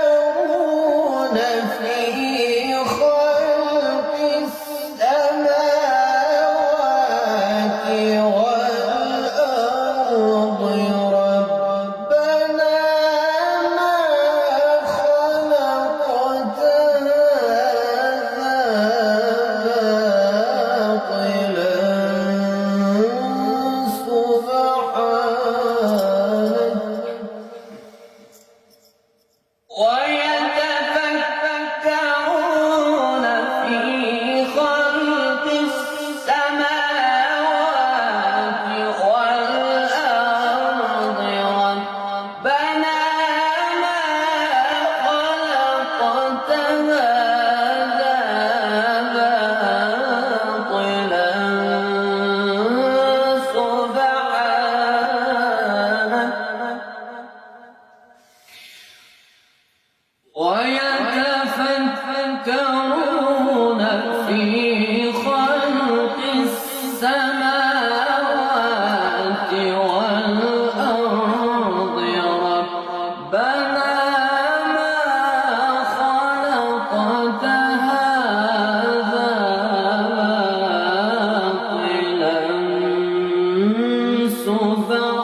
ويتفكرون في خلق السماوات والأرض ربنا ما خلقت هذا باطلا ويتفكرون في خلق السماوات والأرض ربنا ما خلقت هذا باطلا سبحانك ويتفكرون في خلق السماوات والأرض ربنا ما خلقت هذا باطلا سبحانك